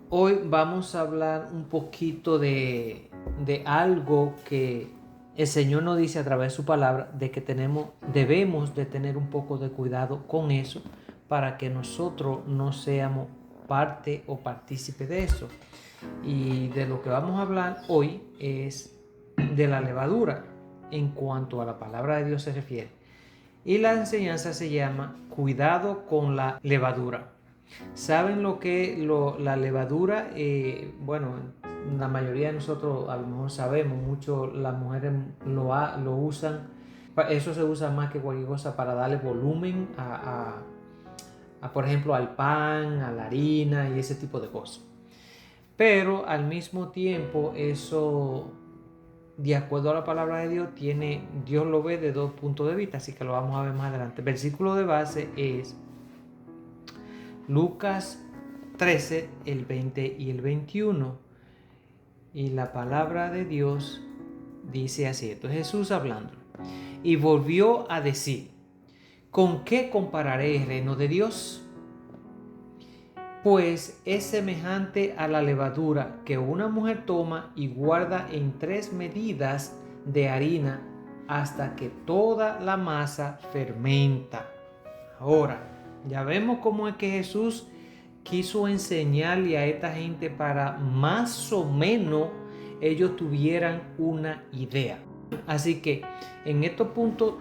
Hoy vamos a hablar un poquito de algo que el Señor nos dice a través de su palabra, de que debemos de tener un poco de cuidado con eso para que nosotros no seamos parte o partícipe de eso. Y de lo que vamos a hablar hoy es de la levadura en cuanto a la palabra de Dios se refiere. Y la enseñanza se llama Cuidado con la levadura. ¿Saben lo que la levadura? Bueno, la mayoría de nosotros a lo mejor sabemos, mucho las mujeres lo usan. Eso se usa más que cualquier cosa para darle volumen por ejemplo, al pan, a la harina y ese tipo de cosas. Pero al mismo tiempo, eso, de acuerdo a la palabra de Dios, Dios lo ve de dos puntos de vista, así que lo vamos a ver más adelante. El versículo de base es Lucas 13, el 20 y el 21. Y la palabra de Dios dice así. Entonces Jesús hablando. Y volvió a decir, ¿con qué compararé el reino de Dios? Pues es semejante a la levadura que una mujer toma y guarda en 3 medidas de harina hasta que toda la masa fermenta. Ahora, ya vemos cómo es que Jesús quiso enseñarle a esta gente para más o menos ellos tuvieran una idea. Así que en estos puntos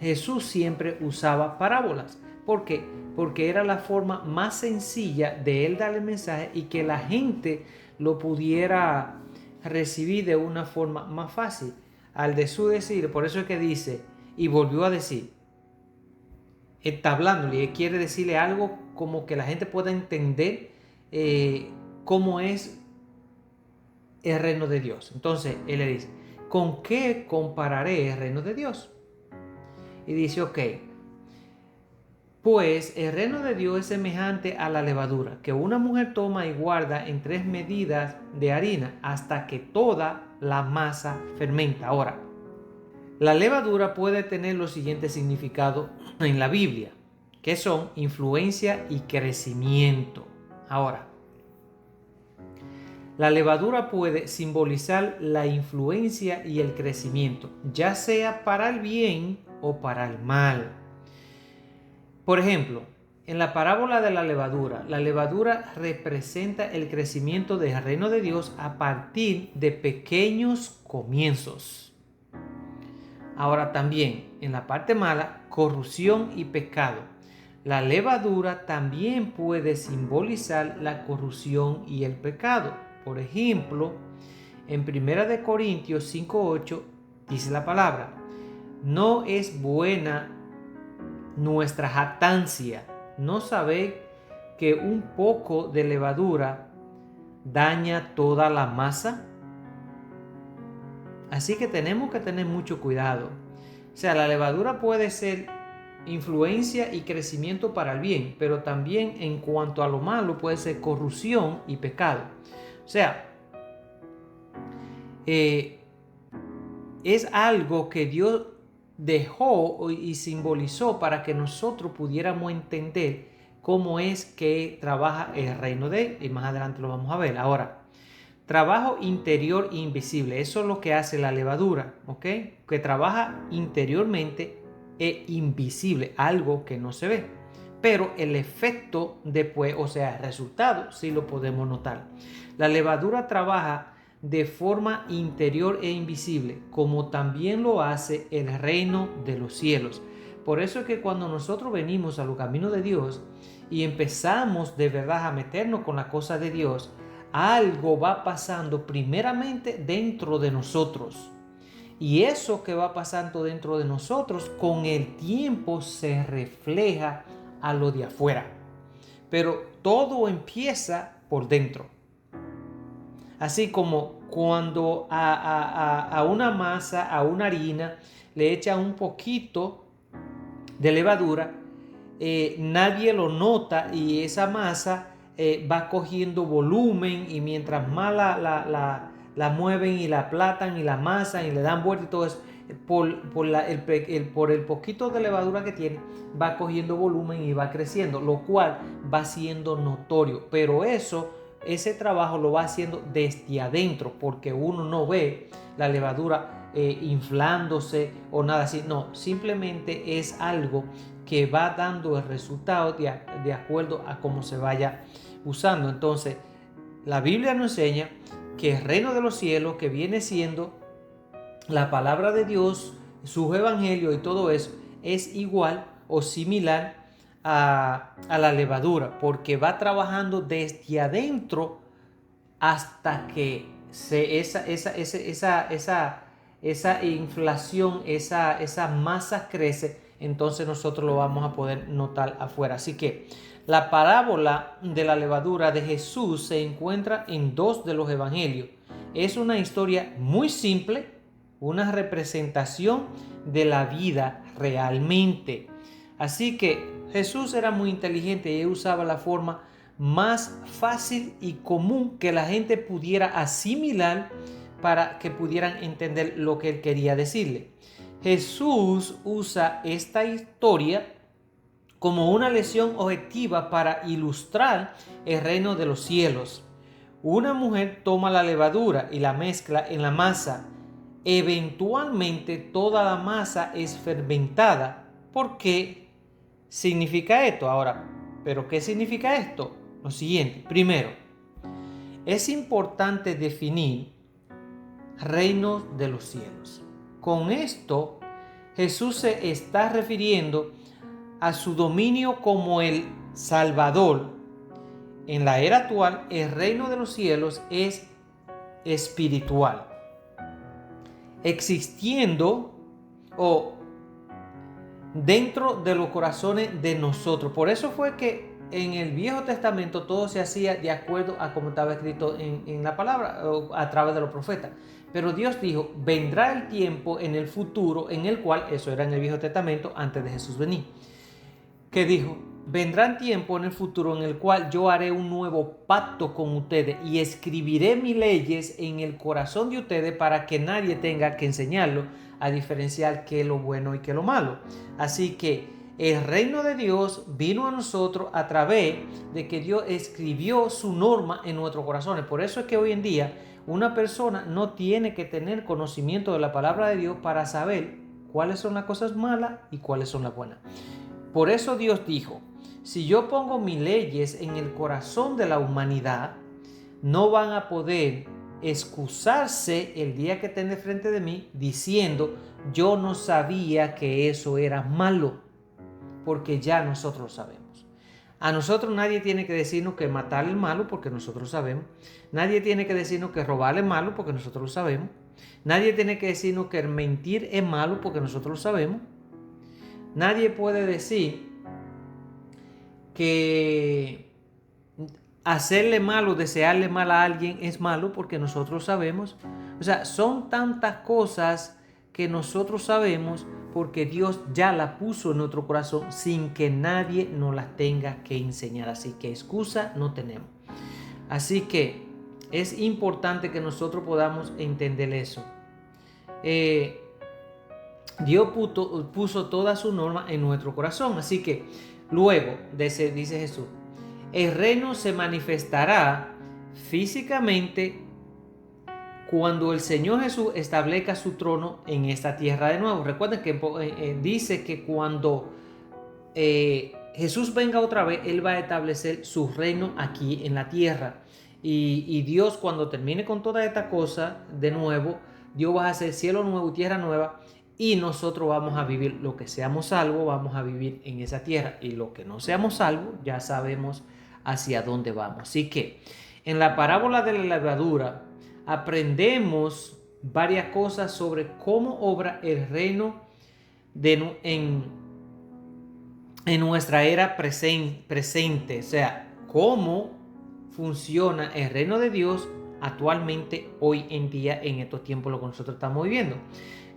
Jesús siempre usaba parábolas. ¿Por qué? Porque era la forma más sencilla de él dar el mensaje y que la gente lo pudiera recibir de una forma más fácil. Al de su decir, por eso es que dice, y volvió a decir, está hablándole y quiere decirle algo como que la gente pueda entender cómo es el reino de Dios. Entonces él le dice, ¿con qué compararé el reino de Dios? Y dice, ok, pues el reino de Dios es semejante a la levadura que una mujer toma y guarda en 3 medidas de harina hasta que toda la masa fermenta. Ahora, la levadura puede tener los siguientes significados en la Biblia, que son influencia y crecimiento. Ahora, la levadura puede simbolizar la influencia y el crecimiento, ya sea para el bien o para el mal. Por ejemplo, en la parábola de la levadura representa el crecimiento del reino de Dios a partir de pequeños comienzos. Ahora también, en la parte mala, corrupción y pecado. La levadura también puede simbolizar la corrupción y el pecado. Por ejemplo, en 1 Corintios 5:8 dice la palabra, no es buena nuestra jactancia. ¿No sabéis que un poco de levadura daña toda la masa? Así que tenemos que tener mucho cuidado. O sea, la levadura puede ser influencia y crecimiento para el bien, pero también en cuanto a lo malo puede ser corrupción y pecado. O sea, es algo que Dios dejó y simbolizó para que nosotros pudiéramos entender cómo es que trabaja el reino de él, y más adelante lo vamos a ver. Ahora, trabajo interior invisible, eso es lo que hace la levadura, ¿ok? Que trabaja interiormente e invisible, algo que no se ve, pero el efecto después, o sea, el resultado, sí lo podemos notar. La levadura trabaja de forma interior e invisible, como también lo hace el reino de los cielos. Por eso es que cuando nosotros venimos a los caminos de Dios y empezamos de verdad a meternos con la cosa de Dios, algo va pasando primeramente dentro de nosotros. Y eso que va pasando dentro de nosotros con el tiempo se refleja a lo de afuera. Pero todo empieza por dentro. Así como cuando a una masa, a una harina, le echan un poquito de levadura, nadie lo nota y esa masa va cogiendo volumen y mientras más la mueven y la aplatan y la amasan y le dan vuelta y todo eso, por el poquito de levadura que tiene, va cogiendo volumen y va creciendo, lo cual va siendo notorio. Pero eso ese trabajo lo va haciendo desde adentro, porque uno no ve la levadura inflándose o nada así. No, simplemente es algo que va dando el resultado de acuerdo a cómo se vaya usando. Entonces, la Biblia nos enseña que el reino de los cielos, que viene siendo la palabra de Dios, su evangelio y todo eso, es igual o similar a la levadura, porque va trabajando desde adentro hasta que esa inflación, esa masa crece, entonces nosotros lo vamos a poder notar afuera. Así que la parábola de la levadura de Jesús se encuentra en 2 de los evangelios. Es una historia muy simple, una representación de la vida realmente. Así que Jesús era muy inteligente y él usaba la forma más fácil y común que la gente pudiera asimilar para que pudieran entender lo que él quería decirle. Jesús usa esta historia como una lección objetiva para ilustrar el reino de los cielos. Una mujer toma la levadura y la mezcla en la masa. Eventualmente toda la masa es fermentada. ¿Por qué significa esto? Ahora, ¿pero qué significa esto? Lo siguiente. Primero, es importante definir reino de los cielos. Con esto, Jesús se está refiriendo a su dominio como el Salvador. En la era actual, el reino de los cielos es espiritual, existiendo o dentro de los corazones de nosotros. Por eso fue que en el Viejo Testamento todo se hacía de acuerdo a como estaba escrito en la palabra o a través de los profetas. Pero Dios dijo, vendrá el tiempo en el futuro en el cual, eso era en el Viejo Testamento antes de Jesús venir, que dijo, vendrán tiempo en el futuro en el cual yo haré un nuevo pacto con ustedes y escribiré mis leyes en el corazón de ustedes para que nadie tenga que enseñarlo a diferenciar qué es lo bueno y qué es lo malo. Así que el reino de Dios vino a nosotros a través de que Dios escribió su norma en nuestros corazones. Por eso es que hoy en día una persona no tiene que tener conocimiento de la palabra de Dios para saber cuáles son las cosas malas y cuáles son las buenas. Por eso Dios dijo, si yo pongo mis leyes en el corazón de la humanidad, no van a poder excusarse el día que estén de frente de mí diciendo, yo no sabía que eso era malo, porque ya nosotros lo sabemos. A nosotros nadie tiene que decirnos que matar es malo, porque nosotros lo sabemos. Nadie tiene que decirnos que robar es malo, porque nosotros lo sabemos. Nadie tiene que decirnos que mentir es malo, porque nosotros lo sabemos. Nadie puede decir que hacerle mal o desearle mal a alguien es malo, porque nosotros sabemos. O sea, son tantas cosas que nosotros sabemos porque Dios ya la puso en nuestro corazón sin que nadie nos las tenga que enseñar. Así que excusa no tenemos. Así que es importante que nosotros podamos entender eso. Dios puso toda su norma en nuestro corazón. Así que luego, dice Jesús, el reino se manifestará físicamente cuando el Señor Jesús establezca su trono en esta tierra de nuevo. Recuerden que dice que cuando Jesús venga otra vez, Él va a establecer su reino aquí en la tierra. Y Dios, cuando termine con toda esta cosa de nuevo, Dios va a hacer cielo nuevo y tierra nueva. Y nosotros vamos a vivir, lo que seamos salvos, vamos a vivir en esa tierra. Y lo que no seamos salvos, ya sabemos hacia dónde vamos. Así que en la parábola de la levadura aprendemos varias cosas sobre cómo obra el reino en nuestra era presente. O sea, cómo funciona el reino de Dios actualmente, hoy en día, en estos tiempos, lo que nosotros estamos viviendo.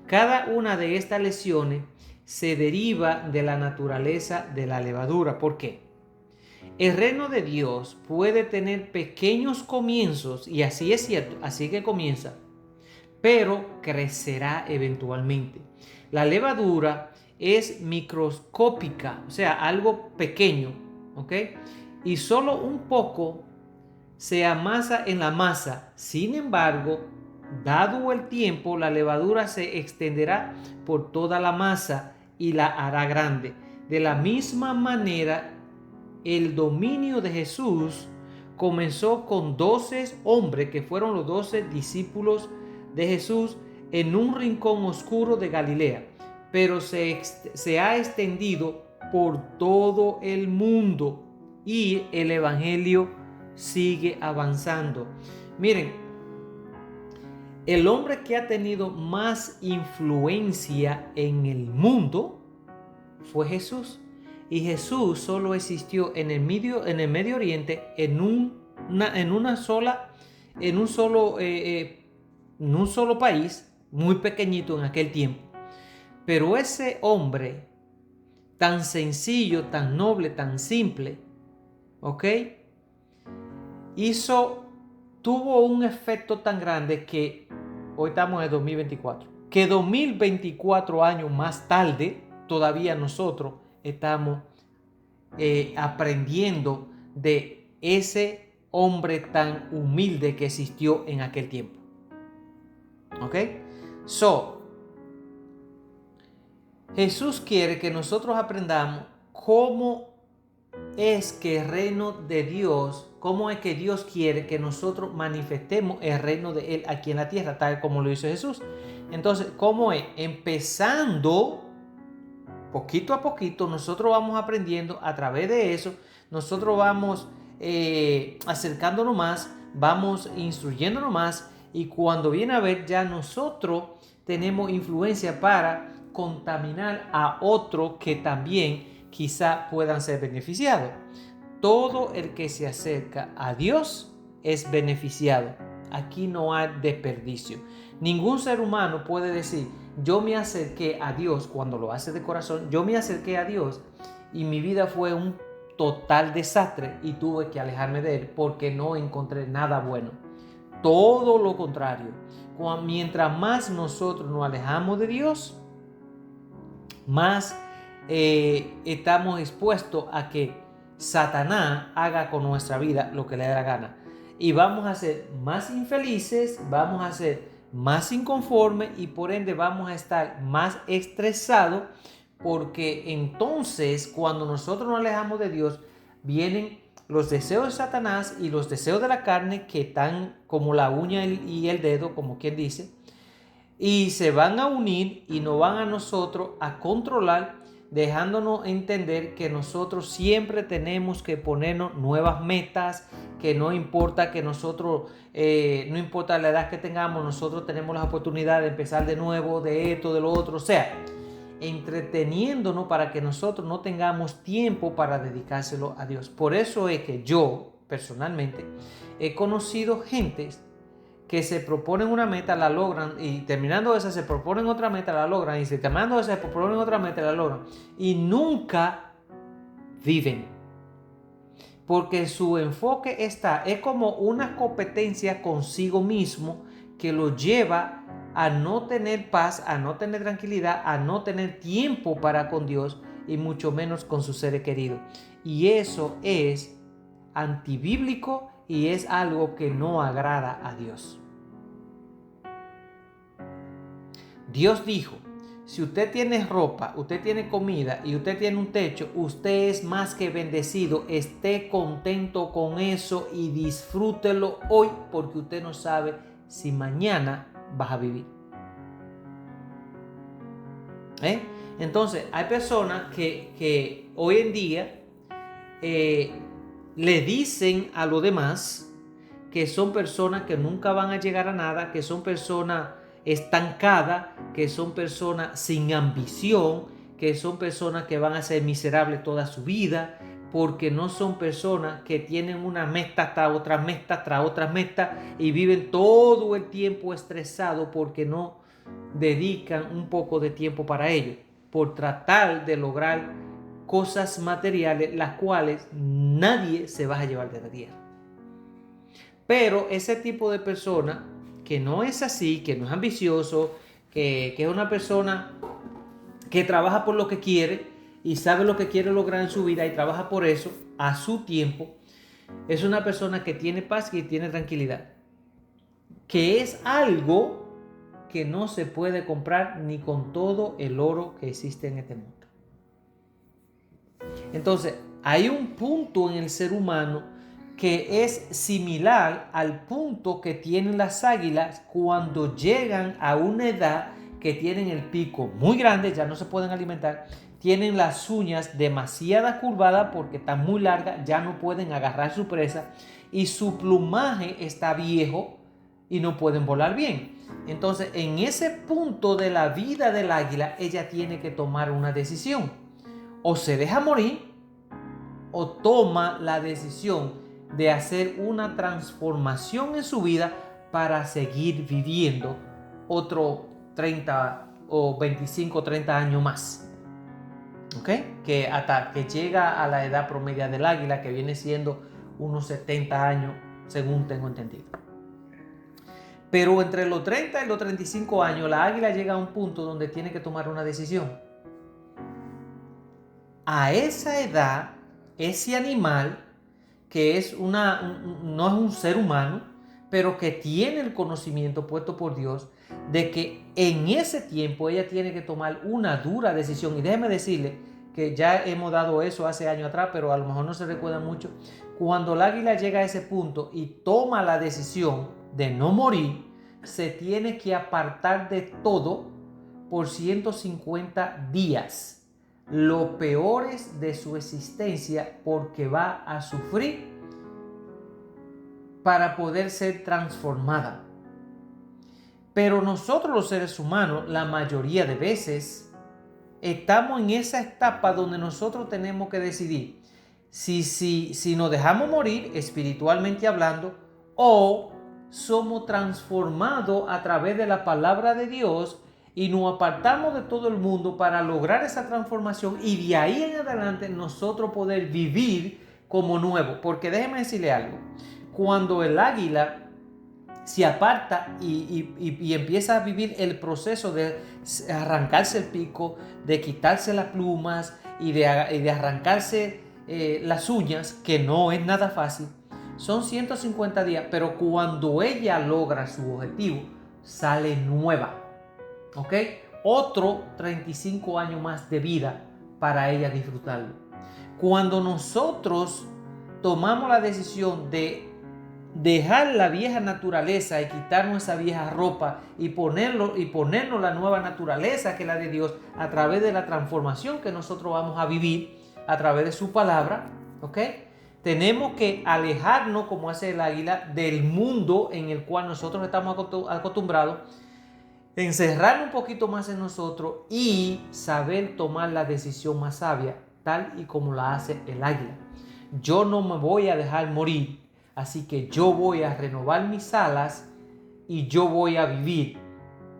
Cada una de estas lecciones se deriva de la naturaleza de la levadura. ¿Por qué? El reino de Dios puede tener pequeños comienzos, y así es cierto, así que comienza, pero crecerá eventualmente. La levadura es microscópica, o sea, algo pequeño, ¿ok? Y solo un poco se amasa en la masa. Sin embargo, dado el tiempo, la levadura se extenderá por toda la masa y la hará grande. De la misma manera, el dominio de Jesús comenzó con 12 hombres que fueron los 12 discípulos de Jesús en un rincón oscuro de Galilea, pero se ha extendido por todo el mundo y el evangelio sigue avanzando. Miren, el hombre que ha tenido más influencia en el mundo fue Jesús. Y Jesús solo existió en el Medio Oriente en un solo país, muy pequeñito en aquel tiempo. Pero ese hombre tan sencillo, tan noble, tan simple, ¿ok? Tuvo un efecto tan grande que hoy estamos en 2024, que 2024 años más tarde, todavía nosotros estamos aprendiendo de ese hombre tan humilde que existió en aquel tiempo. ¿Ok? Jesús quiere que nosotros aprendamos cómo es que el reino de Dios, cómo es que Dios quiere que nosotros manifestemos el reino de Él aquí en la tierra, tal como lo hizo Jesús. Entonces, ¿cómo es? Empezando poquito a poquito, nosotros vamos aprendiendo a través de eso, nosotros vamos acercándonos más, vamos instruyéndonos más, y cuando viene a ver, ya nosotros tenemos influencia para contaminar a otros que también quizá puedan ser beneficiados. Todo el que se acerca a Dios es beneficiado. Aquí no hay desperdicio. Ningún ser humano puede decir: yo me acerqué a Dios, cuando lo hace de corazón. Yo me acerqué a Dios y mi vida fue un total desastre y tuve que alejarme de Él porque no encontré nada bueno. Todo lo contrario. Mientras más nosotros nos alejamos de Dios, más estamos expuestos a que Satanás haga con nuestra vida lo que le dé la gana. Y vamos a ser más infelices, vamos a ser más inconformes y por ende vamos a estar más estresados, porque entonces cuando nosotros nos alejamos de Dios, vienen los deseos de Satanás y los deseos de la carne, que están como la uña y el dedo, como quien dice, y se van a unir y nos van a nosotros a controlar, dejándonos entender que nosotros siempre tenemos que ponernos nuevas metas, que no importa que nosotros, no importa la edad que tengamos, nosotros tenemos la oportunidad de empezar de nuevo, de esto, de lo otro, o sea, entreteniéndonos para que nosotros no tengamos tiempo para dedicárselo a Dios. Por eso es que yo, personalmente, he conocido gentes que se proponen una meta, la logran, y terminando esa se proponen otra meta, la logran, y terminando esa se proponen otra meta, la logran, y nunca viven, porque su enfoque es como una competencia consigo mismo que lo lleva a no tener paz, a no tener tranquilidad, a no tener tiempo para con Dios y mucho menos con sus seres queridos. Y eso es antibíblico y es algo que no agrada a Dios. Dios dijo: si usted tiene ropa, usted tiene comida y usted tiene un techo, usted es más que bendecido. Esté contento con eso y disfrútelo hoy, porque usted no sabe si mañana vas a vivir. Entonces, hay personas que hoy en día le dicen a los demás que son personas que nunca van a llegar a nada, que son personas estancadas, que son personas sin ambición, que son personas que van a ser miserables toda su vida, porque no son personas que tienen una meta tras otra meta, tras otra meta, y viven todo el tiempo estresados porque no dedican un poco de tiempo para ello, por tratar de lograr cosas materiales, las cuales nadie se va a llevar de la tierra. Pero ese tipo de persona que no es así, que no es ambicioso, que es una persona que trabaja por lo que quiere y sabe lo que quiere lograr en su vida y trabaja por eso a su tiempo, Es una persona que tiene paz y tiene tranquilidad, que es algo que no se puede comprar ni con todo el oro que existe en este mundo. Entonces, hay un punto en el ser humano que es similar al punto que tienen las águilas cuando llegan a una edad que tienen el pico muy grande, ya no se pueden alimentar, tienen las uñas demasiado curvadas porque están muy largas, ya no pueden agarrar su presa y su plumaje está viejo y no pueden volar bien. Entonces, en ese punto de la vida del águila, ella tiene que tomar una decisión. O se deja morir o toma la decisión de hacer una transformación en su vida para seguir viviendo otro 30 o 25 o 30 años más. ¿Ok? Que hasta que llega a la edad promedio del águila, que viene siendo unos 70 años, según tengo entendido. Pero entre los 30 y los 35 años, la águila llega a un punto donde tiene que tomar una decisión. A esa edad, ese animal, que es no es un ser humano, pero que tiene el conocimiento puesto por Dios, de que en ese tiempo ella tiene que tomar una dura decisión. Y déjeme decirle que ya hemos dado eso hace años atrás, pero a lo mejor no se recuerda mucho. Cuando el águila llega a ese punto y toma la decisión de no morir, se tiene que apartar de todo por 150 días. Los peores de su existencia, porque va a sufrir para poder ser transformada. Pero nosotros los seres humanos, la mayoría de veces, estamos en esa etapa donde nosotros tenemos que decidir si nos dejamos morir espiritualmente hablando o somos transformados a través de la palabra de Dios y nos apartamos de todo el mundo para lograr esa transformación y de ahí en adelante nosotros poder vivir como nuevo. Porque déjeme decirle algo, cuando el águila se aparta y empieza a vivir el proceso de arrancarse el pico, de quitarse las plumas y de arrancarse las uñas, que no es nada fácil, son 150 días, pero cuando ella logra su objetivo, sale nueva. ¿Ok? Otro 35 años más de vida para ella disfrutarlo. Cuando nosotros tomamos la decisión de dejar la vieja naturaleza y quitarnos esa vieja ropa y ponernos la nueva naturaleza que es la de Dios a través de la transformación que nosotros vamos a vivir a través de su palabra, ¿ok? Tenemos que alejarnos, como hace el águila, del mundo en el cual nosotros estamos acostumbrados, encerrarnos un poquito más en nosotros y saber tomar la decisión más sabia, tal y como la hace el águila. Yo no me voy a dejar morir, así que yo voy a renovar mis alas y yo voy a vivir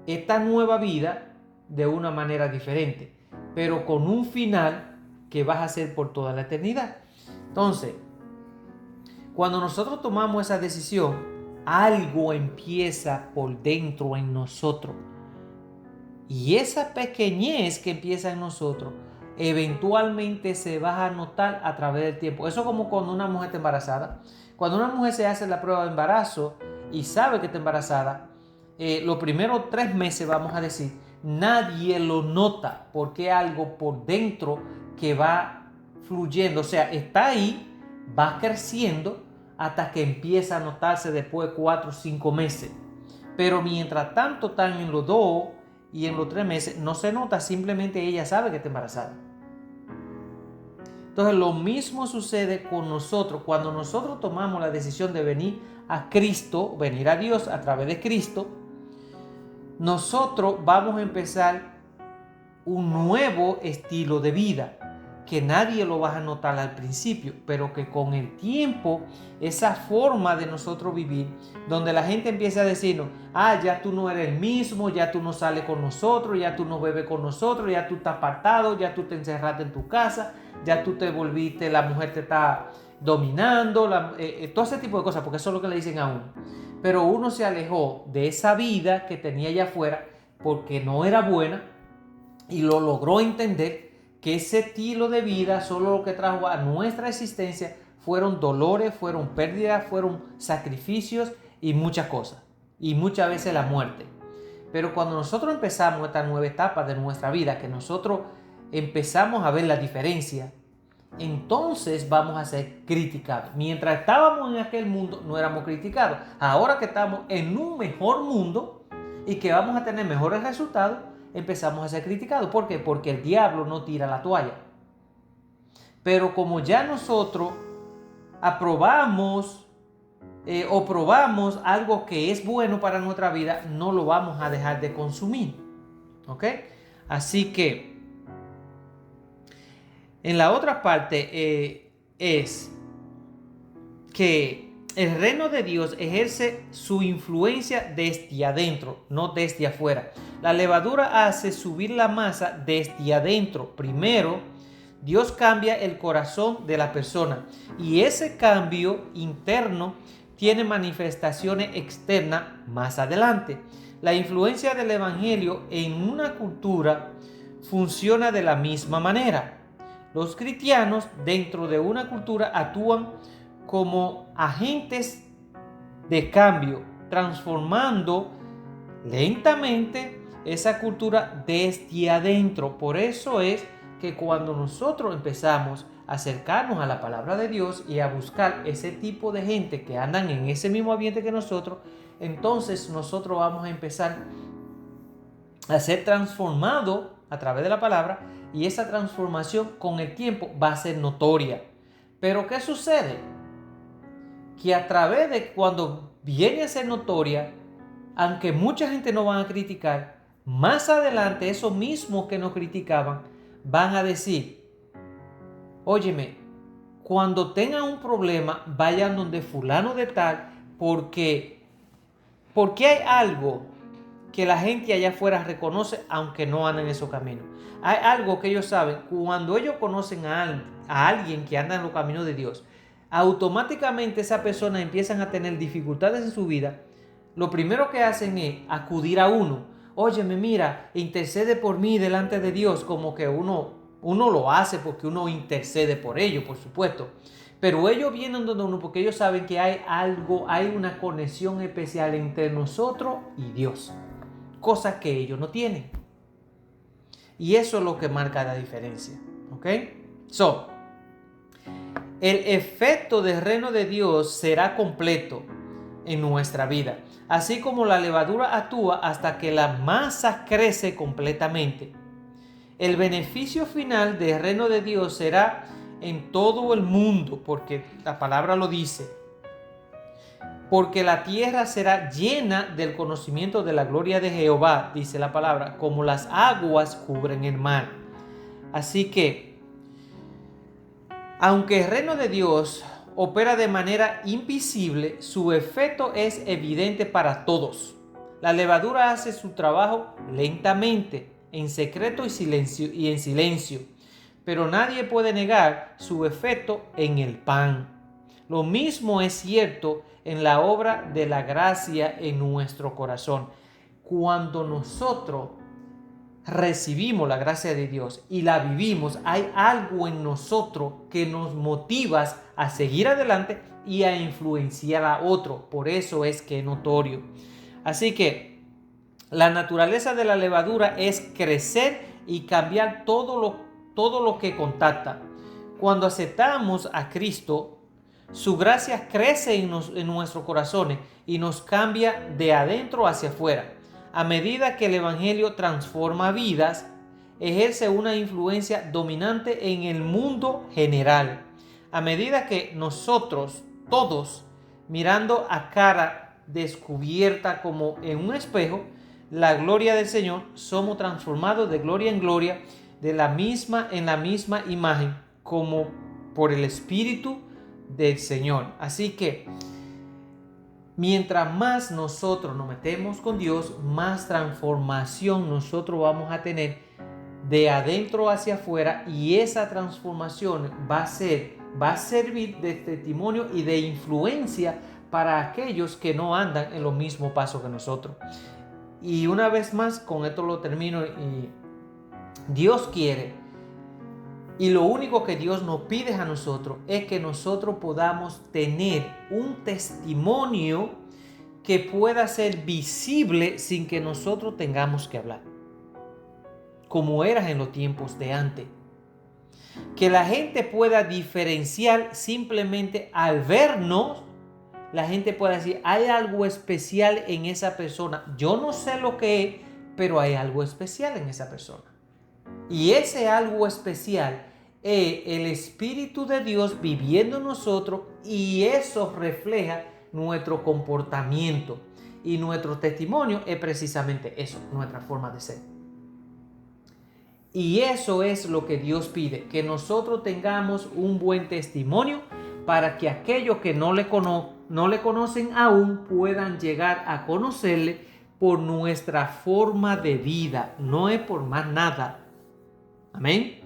esta nueva vida de una manera diferente, pero con un final que va a ser por toda la eternidad. Entonces, cuando nosotros tomamos esa decisión, algo empieza por dentro en nosotros. Y esa pequeñez que empieza en nosotros, eventualmente se va a notar a través del tiempo. Eso es como cuando una mujer está embarazada. Cuando una mujer se hace la prueba de embarazo y sabe que está embarazada, los primeros 3 meses, vamos a decir, nadie lo nota porque es algo por dentro que va fluyendo. O sea, está ahí, va creciendo hasta que empieza a notarse después de 4 o 5 meses. Pero mientras tanto están en los 2 y en los 3 meses, no se nota, simplemente ella sabe que está embarazada. Entonces lo mismo sucede con nosotros. Cuando nosotros tomamos la decisión de venir a Cristo, venir a Dios a través de Cristo, nosotros vamos a empezar un nuevo estilo de vida que nadie lo va a notar al principio, pero que con el tiempo, esa forma de nosotros vivir, donde la gente empieza a decirnos, ya tú no eres el mismo, ya tú no sales con nosotros, ya tú no bebes con nosotros, ya tú estás apartado, ya tú te encerraste en tu casa, ya tú te volviste, la mujer te está dominando, todo ese tipo de cosas, porque eso es lo que le dicen a uno. Pero uno se alejó de esa vida que tenía allá afuera porque no era buena y lo logró entender que ese estilo de vida solo lo que trajo a nuestra existencia fueron dolores, fueron pérdidas, fueron sacrificios y muchas cosas. Y muchas veces la muerte. Pero cuando nosotros empezamos esta nueva etapa de nuestra vida, que nosotros empezamos a ver la diferencia, entonces vamos a ser criticados. Mientras estábamos en aquel mundo, no éramos criticados. Ahora que estamos en un mejor mundo y que vamos a tener mejores resultados, empezamos a ser criticados. ¿Por qué? Porque el diablo no tira la toalla. Pero como ya nosotros aprobamos o probamos algo que es bueno para nuestra vida, no lo vamos a dejar de consumir. ¿Ok? Así que en la otra parte es que el reino de Dios ejerce su influencia desde adentro, no desde afuera. La levadura hace subir la masa desde adentro. Primero, Dios cambia el corazón de la persona y ese cambio interno tiene manifestaciones externas más adelante. La influencia del evangelio en una cultura funciona de la misma manera. Los cristianos dentro de una cultura actúan como agentes de cambio, transformando lentamente esa cultura desde adentro. Por eso es que cuando nosotros empezamos a acercarnos a la palabra de Dios y a buscar ese tipo de gente que andan en ese mismo ambiente que nosotros, entonces nosotros vamos a empezar a ser transformados a través de la palabra y esa transformación con el tiempo va a ser notoria. Pero ¿qué sucede? Que a través de cuando viene a ser notoria, aunque mucha gente no van a criticar, más adelante esos mismos que nos criticaban van a decir: óyeme, cuando tengan un problema, vayan donde fulano de tal, porque hay algo que la gente allá afuera reconoce, aunque no anda en esos caminos. Hay algo que ellos saben. Cuando ellos conocen a alguien que anda en los caminos de Dios, automáticamente esas personas empiezan a tener dificultades en su vida. Lo primero que hacen es acudir a uno. Óyeme, mira, intercede por mí delante de Dios. Como que uno lo hace porque uno intercede por ellos, por supuesto. Pero ellos vienen donde uno porque ellos saben que hay algo, hay una conexión especial entre nosotros y Dios. Cosas que ellos no tienen. Y eso es lo que marca la diferencia. ¿Ok? El efecto del reino de Dios será completo en nuestra vida. Así como la levadura actúa hasta que la masa crece completamente. El beneficio final del reino de Dios será en todo el mundo, porque la palabra lo dice. Porque la tierra será llena del conocimiento de la gloria de Jehová, dice la palabra, como las aguas cubren el mar. Así que, aunque el reino de Dios opera de manera invisible, su efecto es evidente para todos. La levadura hace su trabajo lentamente, en secreto y en silencio, pero nadie puede negar su efecto en el pan. Lo mismo es cierto en la obra de la gracia en nuestro corazón. Cuando nosotros recibimos la gracia de Dios y la vivimos, hay algo en nosotros que nos motiva a seguir adelante y a influenciar a otro. Por eso es que es notorio. Así que la naturaleza de la levadura es crecer y cambiar todo lo que contacta. Cuando aceptamos a Cristo, su gracia crece en nuestros corazones y nos cambia de adentro hacia afuera. A medida que el evangelio transforma vidas, ejerce una influencia dominante en el mundo general. A medida que nosotros, todos, mirando a cara descubierta como en un espejo, la gloria del Señor, somos transformados de gloria en gloria, en la misma imagen, como por el Espíritu del Señor. Así que mientras más nosotros nos metemos con Dios, más transformación nosotros vamos a tener de adentro hacia afuera, y esa transformación va a servir de testimonio y de influencia para aquellos que no andan en los mismos pasos que nosotros. Y una vez más, con esto lo termino, y Dios quiere Y lo único que Dios nos pide a nosotros es que nosotros podamos tener un testimonio que pueda ser visible sin que nosotros tengamos que hablar, como era en los tiempos de antes. Que la gente pueda diferenciar simplemente al vernos, la gente pueda decir, hay algo especial en esa persona. Yo no sé lo que es, pero hay algo especial en esa persona. Y ese algo especial es el Espíritu de Dios viviendo en nosotros, y eso refleja nuestro comportamiento. Y nuestro testimonio es precisamente eso, nuestra forma de ser. Y eso es lo que Dios pide, que nosotros tengamos un buen testimonio para que aquellos que no le conocen aún puedan llegar a conocerle por nuestra forma de vida, no es por más nada. Amén.